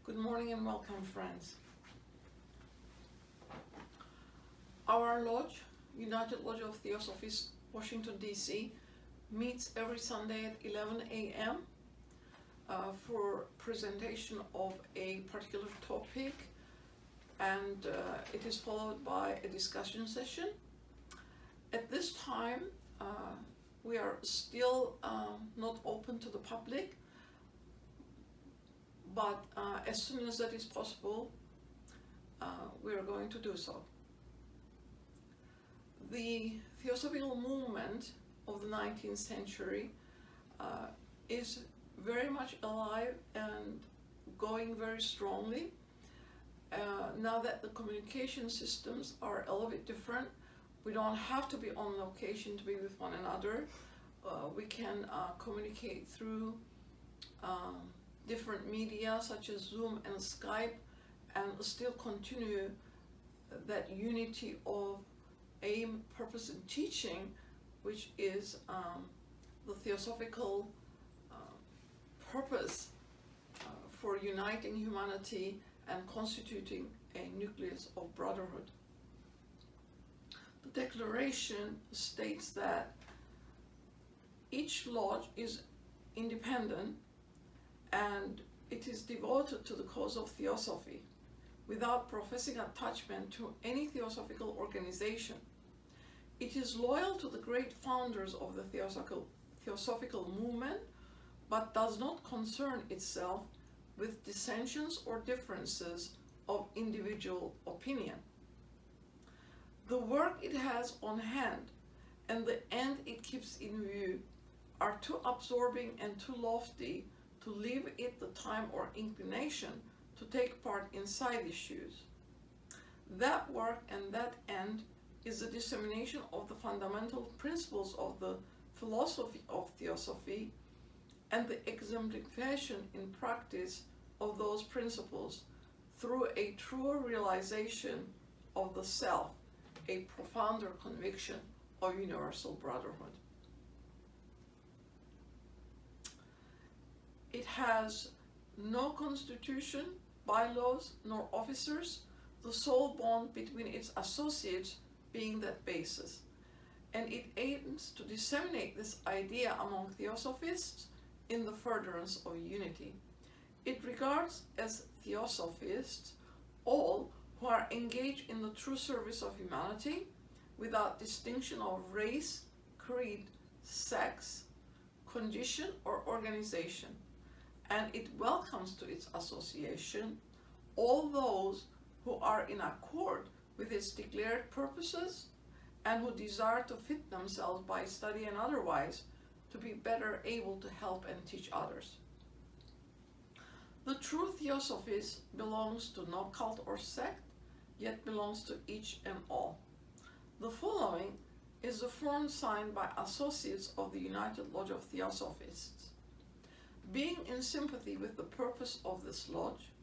Good morning and welcome, friends. Our lodge, United Lodge of Theosophy, Washington, D.C., meets every Sunday at 11 a.m. For presentation of a particular topic, and it is followed by a discussion session. At this time, we are still not open to the public, but as soon as that is possible, we are going to do so. The Theosophical movement of the 19th century is very much alive and going very strongly. Now that the communication systems are a little bit different, we don't have to be on location to be with one another. We can communicate through different media such as Zoom and Skype, and still continue that unity of aim, purpose, and teaching, which is the theosophical purpose for uniting humanity and constituting a nucleus of brotherhood. The declaration states that each lodge is independent and it is devoted to the cause of theosophy without professing attachment to any theosophical organization. It is loyal to the great founders of the theosophical movement, but does not concern itself with dissensions or differences of individual opinion. The work it has on hand and the end it keeps in view are too absorbing and too lofty to leave it the time or inclination to take part in side issues. That work and that end is the dissemination of the fundamental principles of the philosophy of theosophy and the exemplification in practice of those principles through a truer realization of the self, a profounder conviction of universal brotherhood. It has no constitution, bylaws, nor officers, the sole bond between its associates being that basis. And it aims to disseminate this idea among theosophists in the furtherance of unity. It regards as theosophists all who are engaged in the true service of humanity without distinction of race, creed, sex, condition, or organization. And it welcomes to its association all those who are in accord with its declared purposes and who desire to fit themselves by study and otherwise to be better able to help and teach others. The true theosophist belongs to no cult or sect, yet belongs to each and all. The following is the form signed by associates of the United Lodge of Theosophists. Being in sympathy with the purpose of this lodge,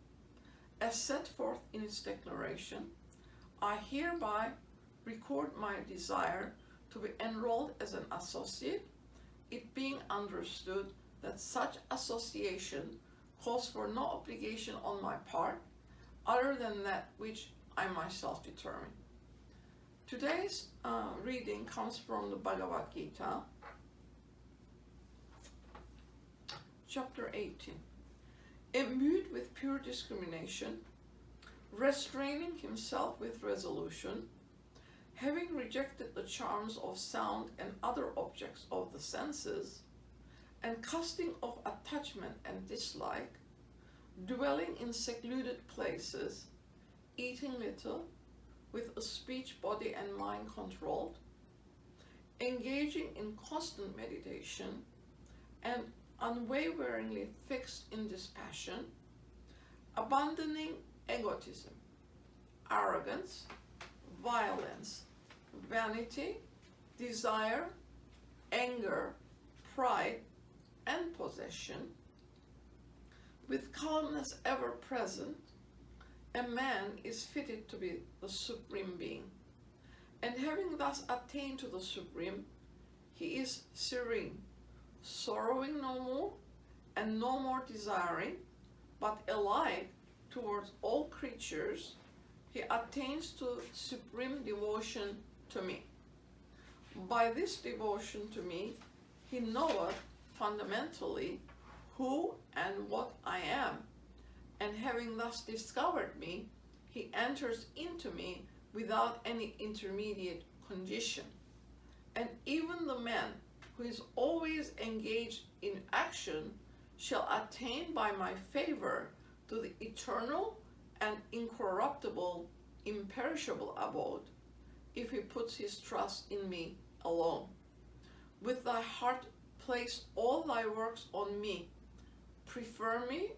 as set forth in its declaration, I hereby record my desire to be enrolled as an associate, it being understood that such association calls for no obligation on my part other than that which I myself determine. Today's reading comes from the Bhagavad Gita, Chapter 18. Imbued with pure discrimination, restraining himself with resolution, having rejected the charms of sound and other objects of the senses, and casting off attachment and dislike, dwelling in secluded places, eating little, with a speech, body, and mind controlled, engaging in constant meditation, and unwaveringly fixed in dispassion, abandoning egotism, arrogance, violence, vanity, desire, anger, pride, and possession, with calmness ever present, a man is fitted to be the Supreme Being. And having thus attained to the Supreme, he is serene, sorrowing no more, and no more desiring, but alive towards all creatures, he attains to supreme devotion to me. By this devotion to me, he knoweth fundamentally who and what I am, and having thus discovered me, he enters into me without any intermediate condition. And even the man who is always engaged in action shall attain by my favor to the eternal and incorruptible, imperishable abode, if he puts his trust in me alone. With thy heart place all thy works on me, prefer me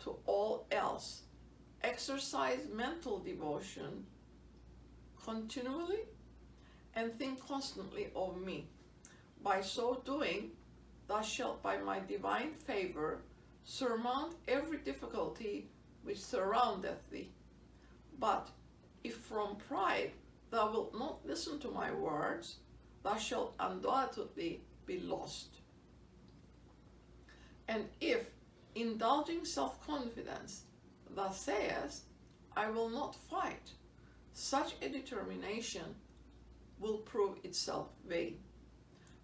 to all else, exercise mental devotion continually, and think constantly of me. By so doing, thou shalt by my divine favor surmount every difficulty which surroundeth thee. But if from pride thou wilt not listen to my words, thou shalt undoubtedly be lost. And if, indulging self-confidence, thou sayest, I will not fight, such a determination will prove itself vain.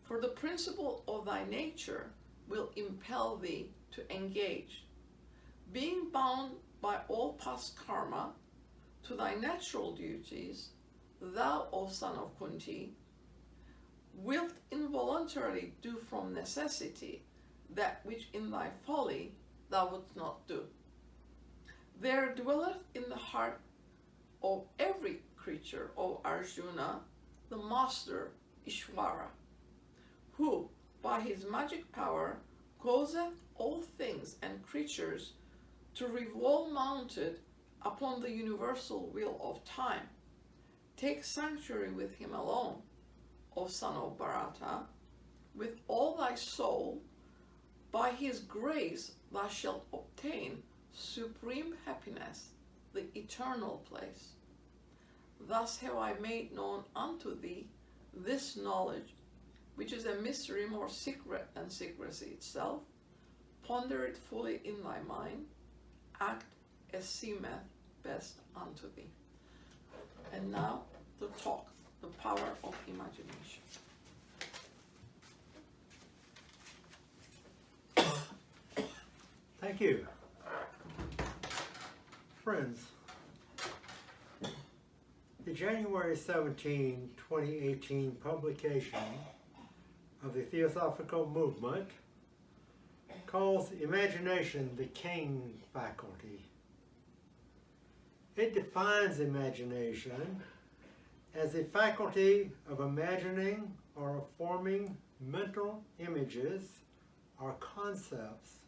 For the principle of thy nature will impel thee to engage. Being bound by all past karma to thy natural duties, thou, O son of Kunti, wilt involuntarily do from necessity that which in thy folly thou wouldst not do. There dwelleth in the heart of every creature, O Arjuna, the master Ishvara, who by his magic power causeth all things and creatures to revolve mounted upon the universal wheel of time. Take sanctuary with him alone, O son of Bharata, with all thy soul. By his grace thou shalt obtain supreme happiness, the eternal place. Thus have I made known unto thee this knowledge, which is a mystery more secret than secrecy itself. Ponder it fully in thy mind, act as seemeth best unto thee. And now the talk, the power of imagination. Thank you. Friends, the January 17, 2018 publication of the Theosophical Movement calls imagination the king faculty. It defines imagination as a faculty of imagining or forming mental images or concepts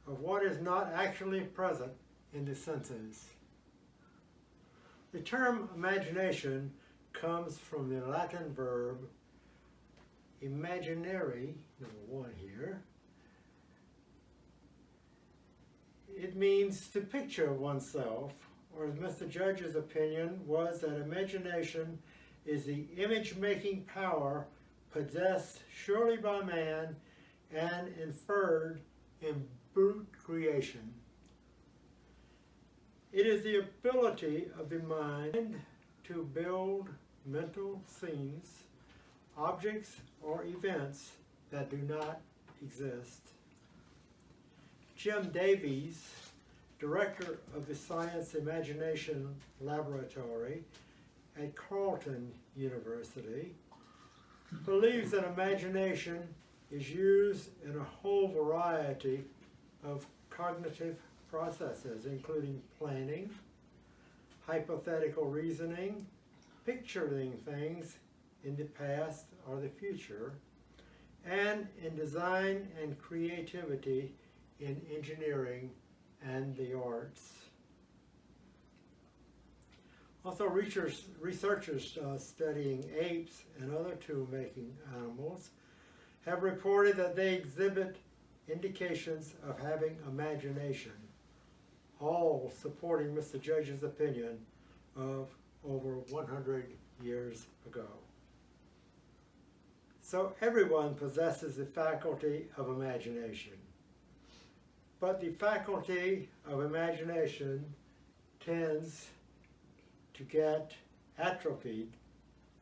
of what is not actually present in the senses. The term imagination comes from the Latin verb imaginari, number one here. It means to picture oneself, or as Mr. Judge's opinion was that imagination is the image-making power possessed surely by man and inferred in brute creation. It is the ability of the mind to build mental scenes, objects, or events that do not exist. Jim Davies, director of the Science Imagination Laboratory at Carleton University, believes that imagination is used in a whole variety of cognitive processes, including planning, hypothetical reasoning, picturing things in the past or the future, and in design and creativity in engineering and the arts. Also, researchers studying apes and other tool-making animals have reported that they exhibit indications of having imagination, all supporting Mr. Judge's opinion of over 100 years ago. So everyone possesses the faculty of imagination. But the faculty of imagination tends to get atrophied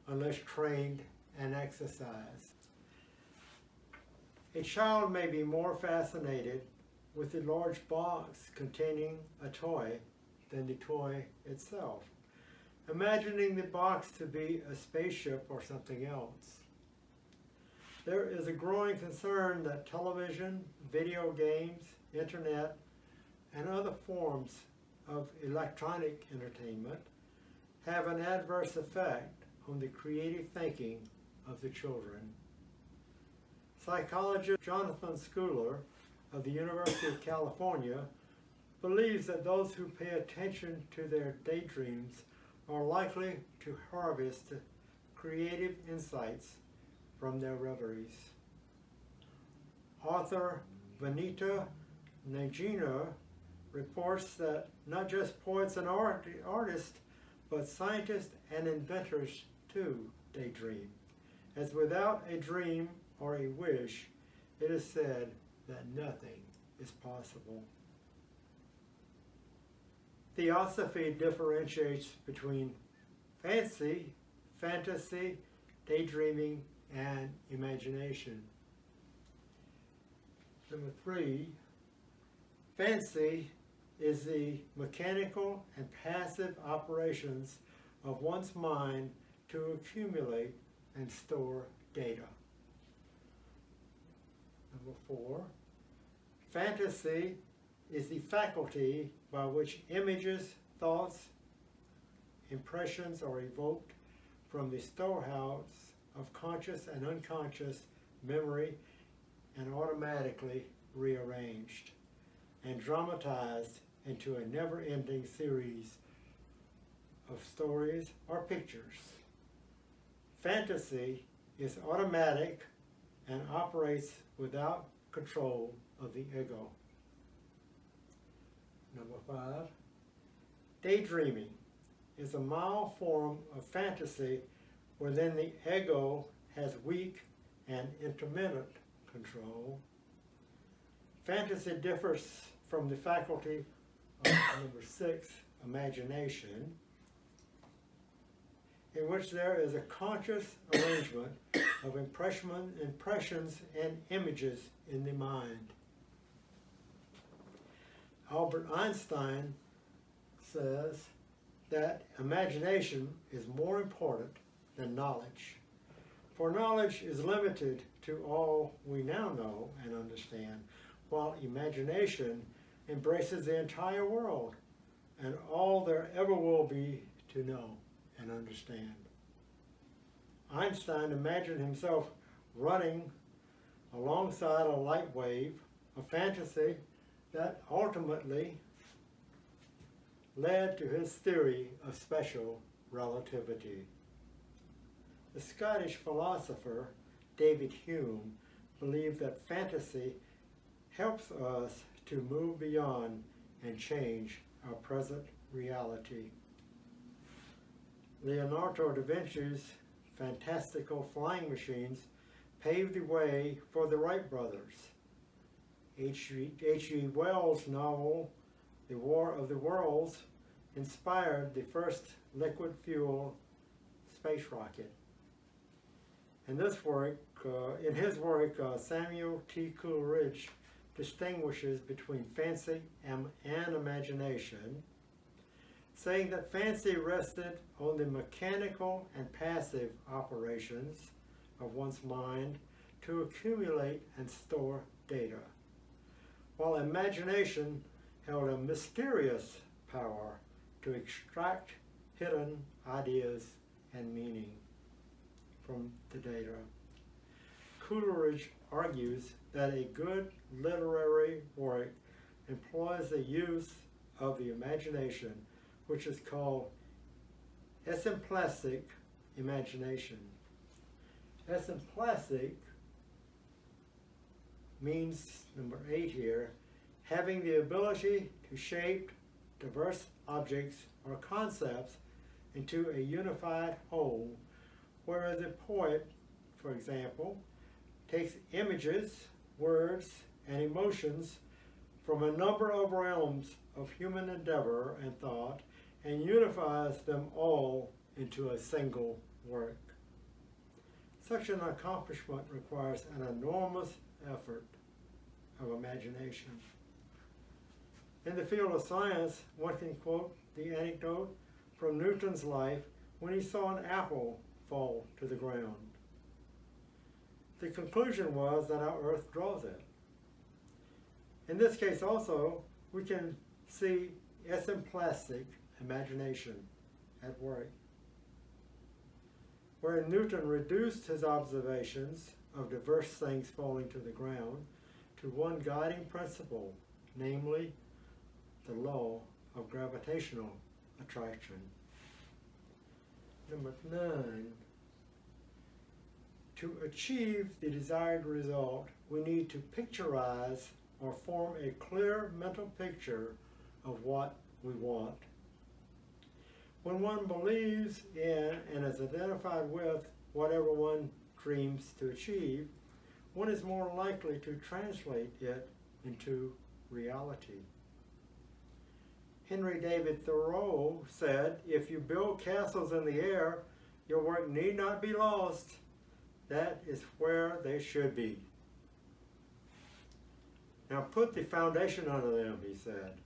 unless trained and exercised. A child may be more fascinated with a large box containing a toy than the toy itself, imagining the box to be a spaceship or something else. There is a growing concern that television, video games, internet, and other forms of electronic entertainment have an adverse effect on the creative thinking of the children. Psychologist Jonathan Schooler of the University of California believes that those who pay attention to their daydreams are likely to harvest creative insights from their reveries. Author Vanita Najina reports that not just poets and artists, but scientists and inventors too daydream, as without a dream or a wish, it is said that nothing is possible. Theosophy differentiates between phantasy, daydreaming, and imagination. Number 3, fancy is the mechanical and passive operations of one's mind to accumulate and store data. Number 4, phantasy is the faculty by which images, thoughts, impressions are evoked from the storehouse of conscious and unconscious memory and automatically rearranged and dramatized into a never-ending series of stories or pictures. Fantasy is automatic and operates without control of the ego. Number 5, daydreaming is a mild form of fantasy wherein the ego has weak and intermittent control. Fantasy differs from the faculty of number 6, imagination, in which there is a conscious arrangement of impressions and images in the mind. Albert Einstein says that imagination is more important than knowledge, for knowledge is limited to all we now know and understand, while imagination embraces the entire world and all there ever will be to know and understand. Einstein imagined himself running alongside a light wave, a fantasy that ultimately led to his theory of special relativity. The Scottish philosopher David Hume believed that fantasy helps us to move beyond and change our present reality. Leonardo da Vinci's fantastical flying machines paved the way for the Wright brothers. H.G. Wells' novel, The War of the Worlds, inspired the first liquid fuel space rocket. In his work, Samuel T. Coleridge distinguishes between fancy and imagination, saying that fancy rested on the mechanical and passive operations of one's mind to accumulate and store data, while imagination held a mysterious power to extract hidden ideas and meaning from the data. Coleridge argues that a good literary work employs the use of the imagination, which is called Esemplastic imagination. Esemplastic means, number 8 here, having the ability to shape diverse objects or concepts into a unified whole, whereas a poet, for example, takes images, words, and emotions from a number of realms of human endeavor and thought and unifies them all into a single work. Such an accomplishment requires an enormous effort of imagination. In the field of science, one can quote the anecdote from Newton's life when he saw an apple fall to the ground. The conclusion was that our earth draws it. In this case also, we can see esemplastic imagination at work, where Newton reduced his observations of diverse things falling to the ground to one guiding principle, namely the law of gravitational attraction. Number 9. To achieve the desired result, we need to picturize or form a clear mental picture of what we want. When one believes in and is identified with whatever one dreams to achieve, one is more likely to translate it into reality. Henry David Thoreau said, "If you build castles in the air, your work need not be lost. That is where they should be. Now put the foundation under them," he said.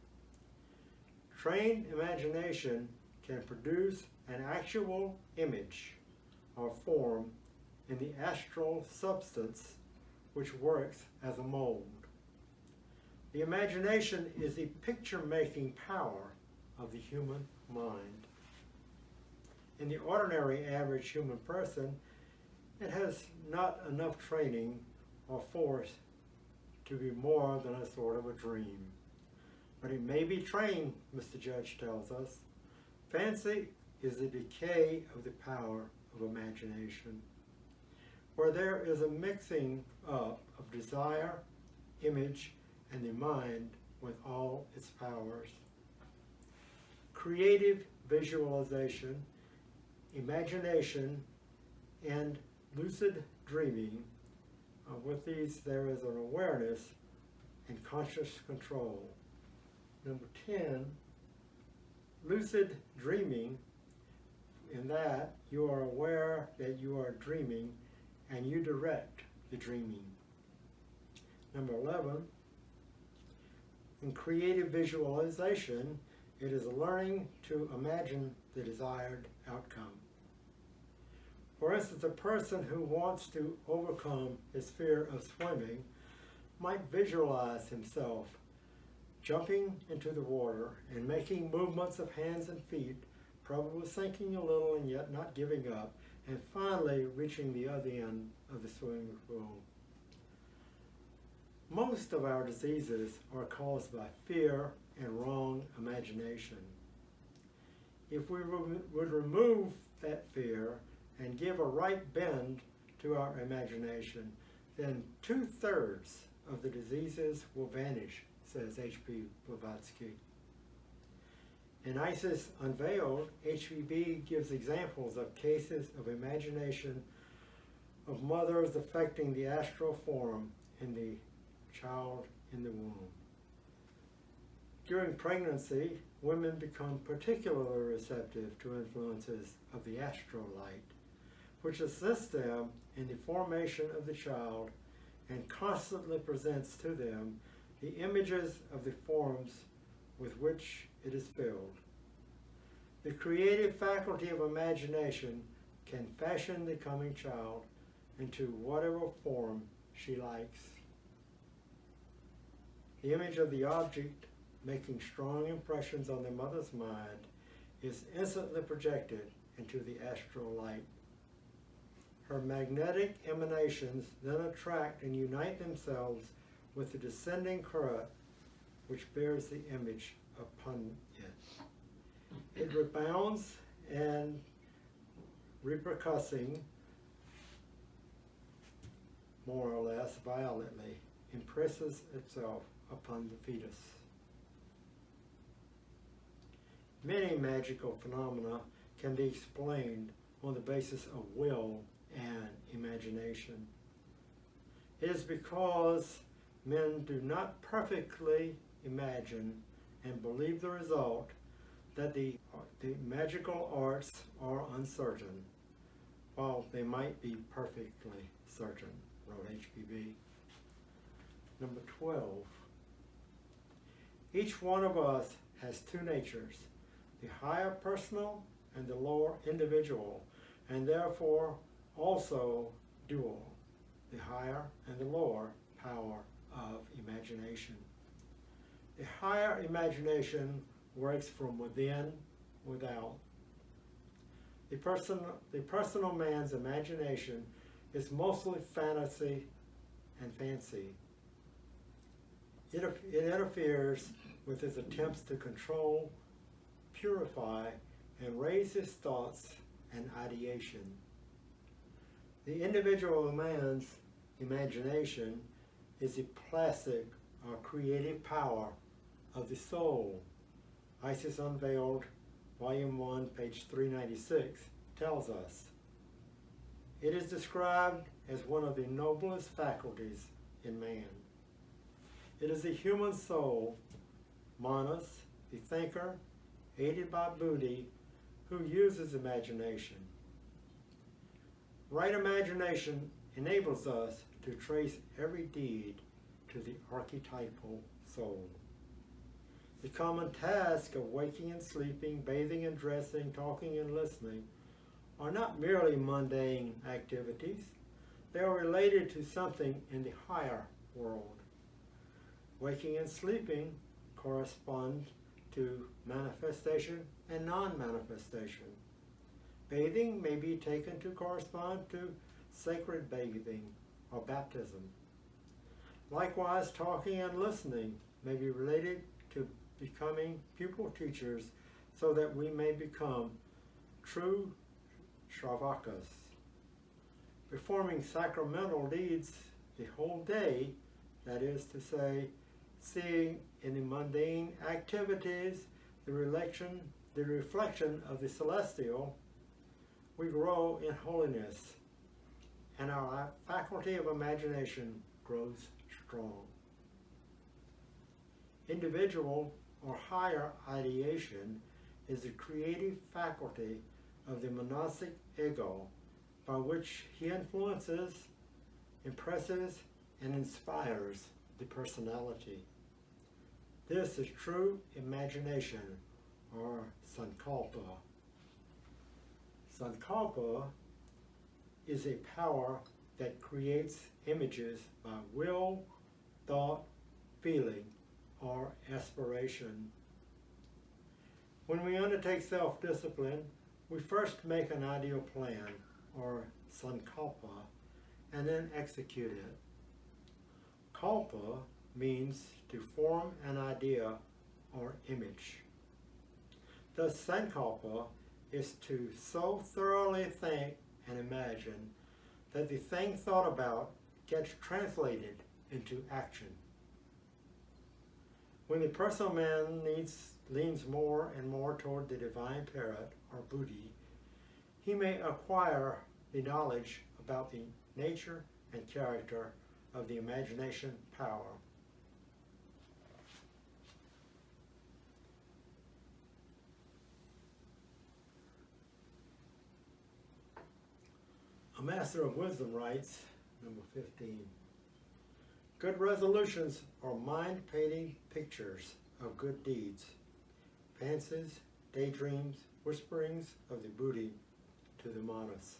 Trained imagination can produce an actual image or form in the astral substance which works as a mold. The imagination is the picture-making power of the human mind. In the ordinary average human person, it has not enough training or force to be more than a sort of a dream. But it may be trained, Mr. Judge tells us. Fancy is the decay of the power of imagination, where there is a mixing up of desire, image, and the mind with all its powers. Creative visualization, imagination, and lucid dreaming. With these, there is an awareness and conscious control. Number 10, lucid dreaming. In that, you are aware that you are dreaming and you direct the dreaming. Number 11, in creative visualization, it is learning to imagine the desired outcome. For instance, a person who wants to overcome his fear of swimming might visualize himself jumping into the water and making movements of hands and feet, probably sinking a little and yet not giving up, and finally reaching the other end of the swimming pool. Most of our diseases are caused by fear and wrong imagination. If we would remove that fear and give a right bend to our imagination, then 2/3 of the diseases will vanish, says H.P. Blavatsky. In Isis Unveiled, H.P.B. gives examples of cases of imagination of mothers affecting the astral form in the child in the womb. During pregnancy, women become particularly receptive to influences of the astral light, which assists them in the formation of the child and constantly presents to them the images of the forms with which it is filled. The creative faculty of imagination can fashion the coming child into whatever form she likes. The image of the object making strong impressions on the mother's mind is instantly projected into the astral light. Her magnetic emanations then attract and unite themselves with the descending current which bears the image upon it. It rebounds and repercussing more or less violently impresses itself upon the fetus. Many magical phenomena can be explained on the basis of will and imagination. It is because men do not perfectly imagine, and believe the result that the magical arts are uncertain, while they might be perfectly certain, wrote HPB. Number 12. Each one of us has two natures, the higher personal and the lower individual, and therefore also dual, the higher and the lower power of imagination. The higher imagination works from within, without. The personal man's imagination is mostly fantasy and fancy. It interferes with his attempts to control, purify, and raise his thoughts and ideation. The individual man's imagination is the plastic or creative power of the soul. Isis Unveiled, Volume 1, page 396, tells us. It is described as one of the noblest faculties in man. It is the human soul, Manas, the thinker, aided by Buddhi, who uses imagination. Right imagination enables us to trace every deed to the archetypal soul. The common task of waking and sleeping, bathing and dressing, talking and listening are not merely mundane activities. They are related to something in the higher world. Waking and sleeping correspond to manifestation and non-manifestation. Bathing may be taken to correspond to sacred bathing or baptism. Likewise, talking and listening may be related to becoming pupil teachers so that we may become true Shravakas. Performing sacramental deeds the whole day, that is to say, seeing in the mundane activities the reflection of the celestial, we grow in holiness, and our faculty of imagination grows strong. Individual or higher ideation is the creative faculty of the monastic ego by which he influences, impresses, and inspires the personality. This is true imagination, or Sankalpa. Sankalpa is a power that creates images by will, thought, feeling, or aspiration. When we undertake self-discipline, we first make an ideal plan, or Sankalpa, and then execute it. Kalpa means to form an idea or image. Thus, Sankalpa is to so thoroughly think and imagine that the thing thought about gets translated into action. When the personal man leans more and more toward the divine parrot, or Buddhi, he may acquire the knowledge about the nature and character of the imagination power. A Master of Wisdom writes, number 15, good resolutions are mind-painting pictures of good deeds, fancies, daydreams, whisperings of the Buddhi to the Manas.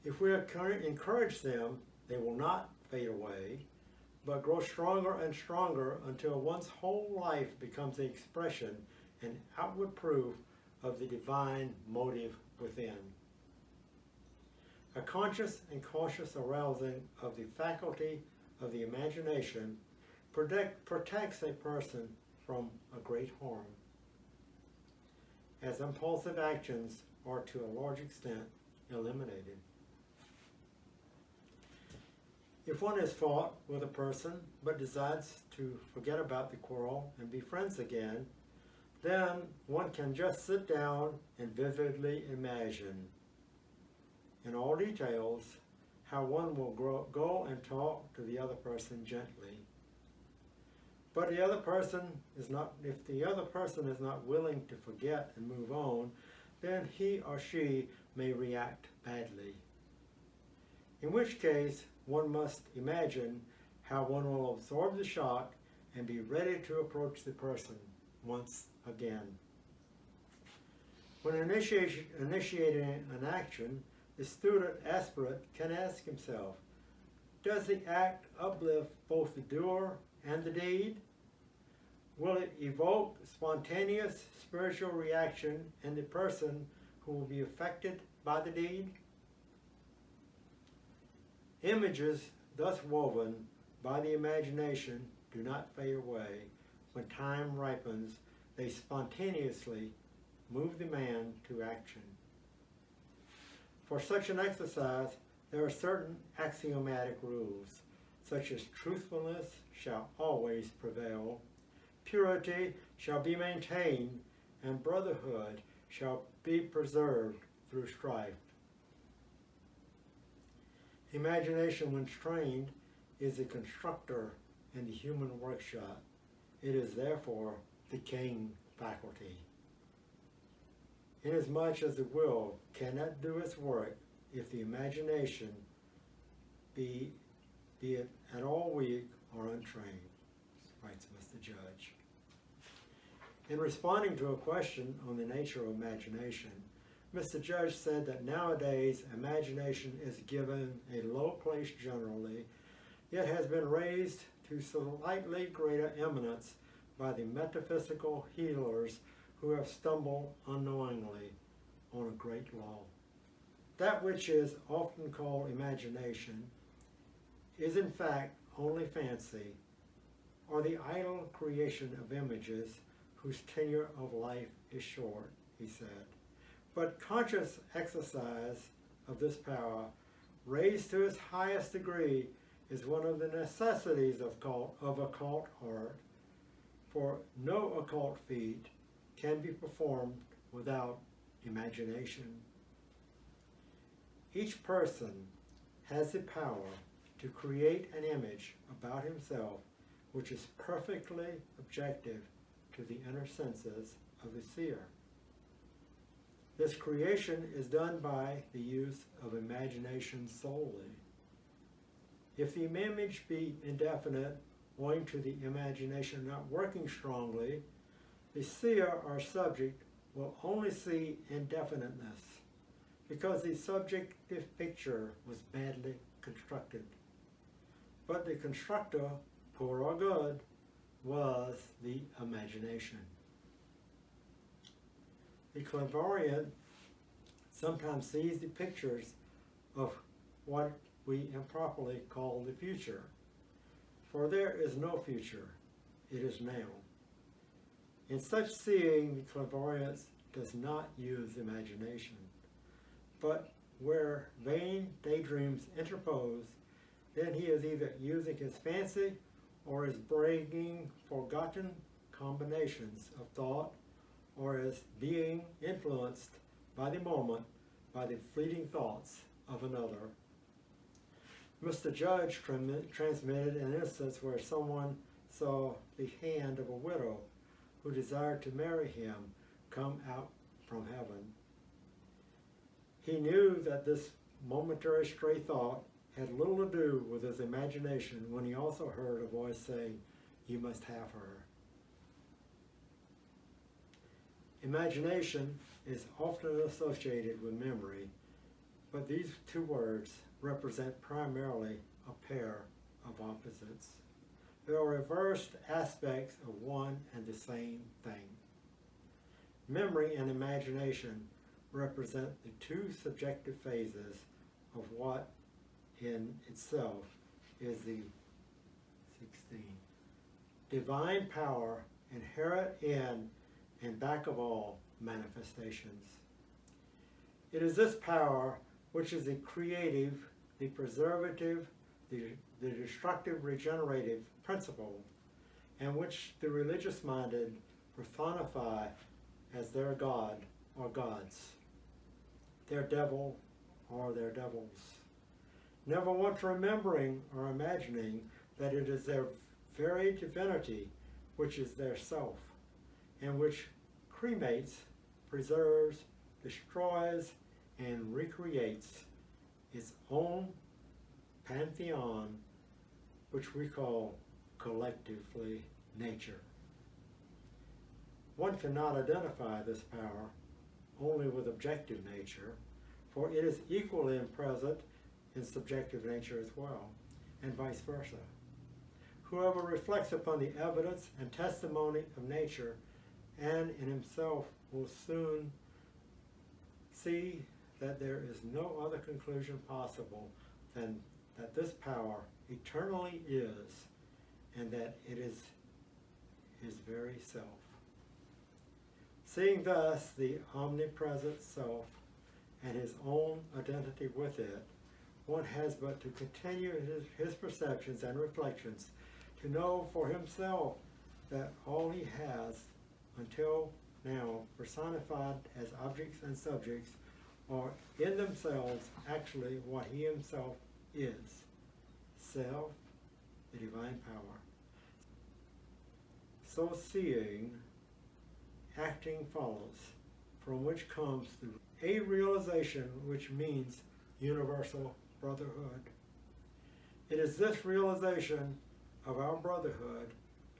If we encourage them, they will not fade away, but grow stronger and stronger until one's whole life becomes the expression and outward proof of the divine motive within. A conscious and cautious arousing of the faculty of the imagination protects a person from a great harm, as impulsive actions are to a large extent eliminated. If one has fought with a person but decides to forget about the quarrel and be friends again, then one can just sit down and vividly imagine, in all details, how one will go and talk to the other person gently. But the other person is not, if the other person is not willing to forget and move on, then he or she may react badly. In which case, one must imagine how one will absorb the shock and be ready to approach the person once again. When initiating an action, the student aspirant can ask himself, does the act uplift both the doer and the deed? Will it evoke spontaneous spiritual reaction in the person who will be affected by the deed? Images thus woven by the imagination do not fade away. When time ripens, they spontaneously move the man to action. For such an exercise, there are certain axiomatic rules, such as truthfulness shall always prevail, purity shall be maintained, and brotherhood shall be preserved through strife. Imagination, when trained, is the constructor in the human workshop. It is therefore the king faculty. Inasmuch as the will cannot do its work if the imagination be it at all weak or untrained, writes Mr. Judge. In responding to a question on the nature of imagination, Mr. Judge said that nowadays imagination is given a low place generally, yet has been raised to slightly greater eminence by the metaphysical healers who have stumbled unknowingly on a great law. That which is often called imagination is in fact only fancy, or the idle creation of images whose tenure of life is short, he said. But conscious exercise of this power, raised to its highest degree, is one of the necessities of occult art, for no occult feat can be performed without imagination. Each person has the power to create an image about himself which is perfectly objective to the inner senses of the seer. This creation is done by the use of imagination solely. If the image be indefinite, owing to the imagination not working strongly, the seer or subject will only see indefiniteness, because the subjective picture was badly constructed. But the constructor, poor or good, was the imagination. The clairvoyant sometimes sees the pictures of what we improperly call the future. For there is no future, it is now. In such seeing, the clairvoyant does not use imagination, but where vain daydreams interpose, then he is either using his fancy or is bringing forgotten combinations of thought, or is being influenced by the moment by the fleeting thoughts of another. Mr. Judge transmitted an instance where someone saw the hand of a widow who desired to marry him come out from heaven. He knew that this momentary stray thought had little to do with his imagination when he also heard a voice saying, "You must have her." Imagination is often associated with memory, but these two words represent primarily a pair of opposites. They are reversed aspects of one and the same thing. Memory and imagination represent the two subjective phases of what in itself is the 16 divine power inherent in and back of all manifestations. It is this power which is the creative, the preservative, the destructive, regenerative principle, and which the religious-minded personify as their god or gods, their devil or their devils, never once remembering or imagining that it is their very divinity which is their self, and which cremates, preserves, destroys, and recreates its own pantheon, which we call collectively nature. One cannot identify this power only with objective nature, for it is equally present in subjective nature as well, and vice versa. Whoever reflects upon the evidence and testimony of nature and in himself will soon see that there is no other conclusion possible than that this power eternally is, and that it is his very self. Seeing thus the omnipresent self and his own identity with it, one has but to continue his perceptions and reflections to know for himself that all he has until now personified as objects and subjects are in themselves actually what he himself is, self, the divine power. So seeing, acting follows, from which comes a realization which means universal brotherhood. It is this realization of our brotherhood,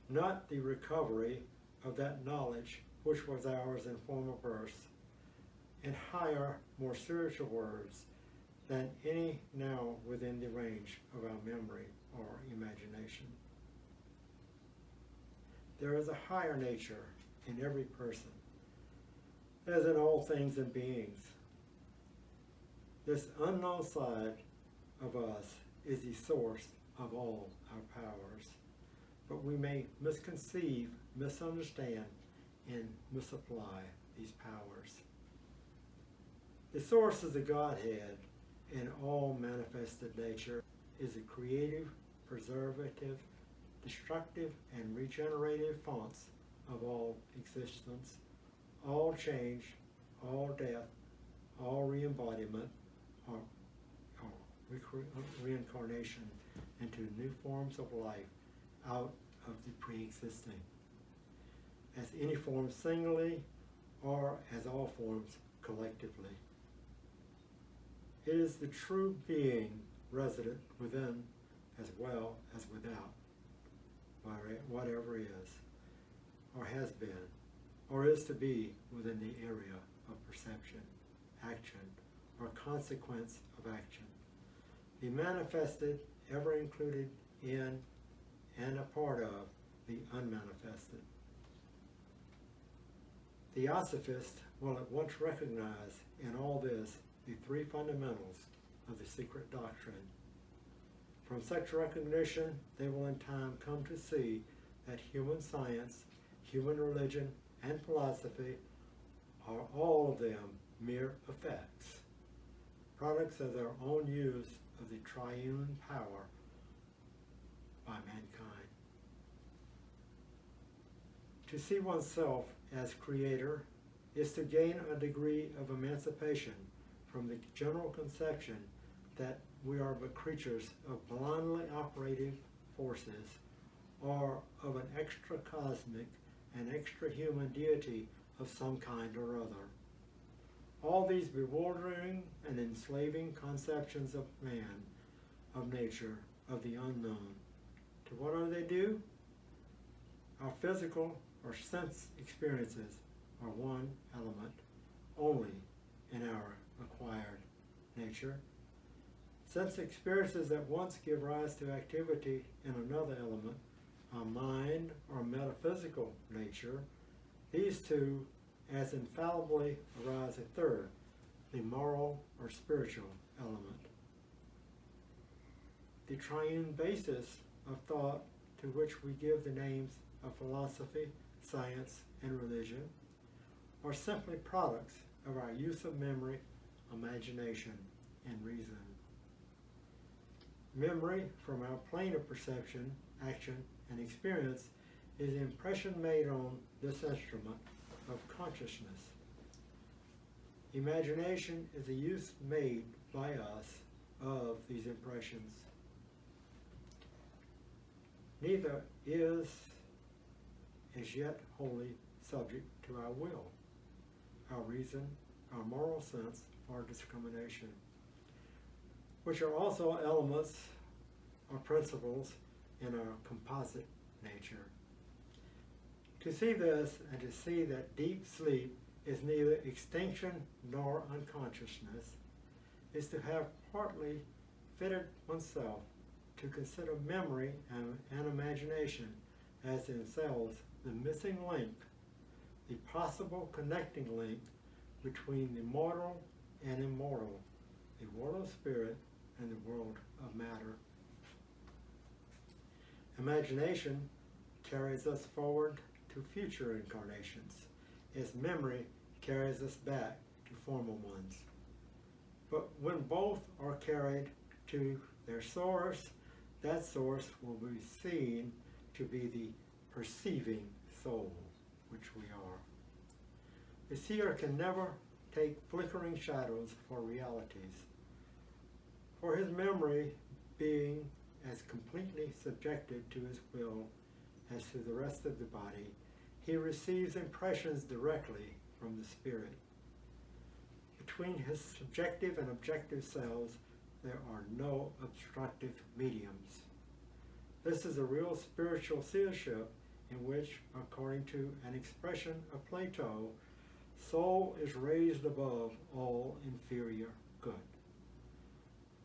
not the recovery of that knowledge which was ours in former births, in higher, more spiritual words than any now within the range of our memory or imagination. There is a higher nature in every person, as in all things and beings. This unknown side of us is the source of all our powers, but we may misconceive, misunderstand, and misapply these powers. The source of the Godhead in all manifested nature is the creative, preservative, destructive, and regenerative fonts of all existence, all change, all death, all re-embodiment, or reincarnation into new forms of life out of the pre-existing, as any form singly or as all forms collectively. It is the true being resident within as well as without, whatever is, or has been, or is to be within the area of perception, action, or consequence of action. The manifested, ever included in and a part of the unmanifested. Theosophists will at once recognize in all this the three fundamentals of the secret doctrine. From such recognition, they will in time come to see that human science, human religion, and philosophy are all of them mere effects, products of their own use of the triune power by mankind. To see oneself as creator is to gain a degree of emancipation from the general conception that we are but creatures of blindly operative forces, or of an extra-cosmic and extra-human deity of some kind or other. All these bewildering and enslaving conceptions of man, of nature, of the unknown, to what do? Our physical or sense experiences are one element only in our acquired nature. Sense experiences that once give rise to activity in another element, a mind or metaphysical nature, these two as infallibly arise a third, the moral or spiritual element. The triune basis of thought, to which we give the names of philosophy, science, and religion, are simply products of our use of memory, imagination, and reason. Memory, from our plane of perception, action, and experience, is the impression made on this instrument of consciousness. Imagination is the use made by us of these impressions. Neither is is yet wholly subject to our will, our reason, our moral sense, or discrimination, which are also elements or principles in our composite nature. To see this and to see that deep sleep is neither extinction nor unconsciousness is to have partly fitted oneself to consider memory and imagination as themselves the missing link, the possible connecting link between the mortal and immortal, the world of spirit and the world of matter. Imagination carries us forward to future incarnations, as memory carries us back to former ones. But when both are carried to their source, that source will be seen to be the perceiving soul, which we are. The seer can never take flickering shadows for realities. For his memory being as completely subjected to his will as to the rest of the body, he receives impressions directly from the spirit. Between his subjective and objective selves, there are no obstructive mediums. This is a real spiritual seership in which, according to an expression of Plato, soul is raised above all inferior good.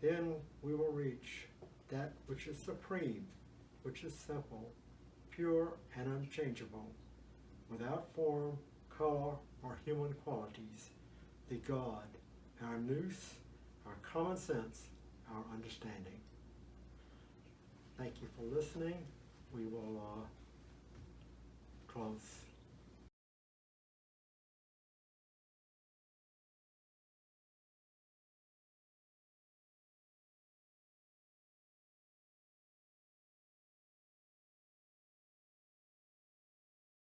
Then we will reach that which is supreme, which is simple, pure and unchangeable, without form, color, or human qualities, the God, our nous, our common sense, our understanding. Thank you for listening. We will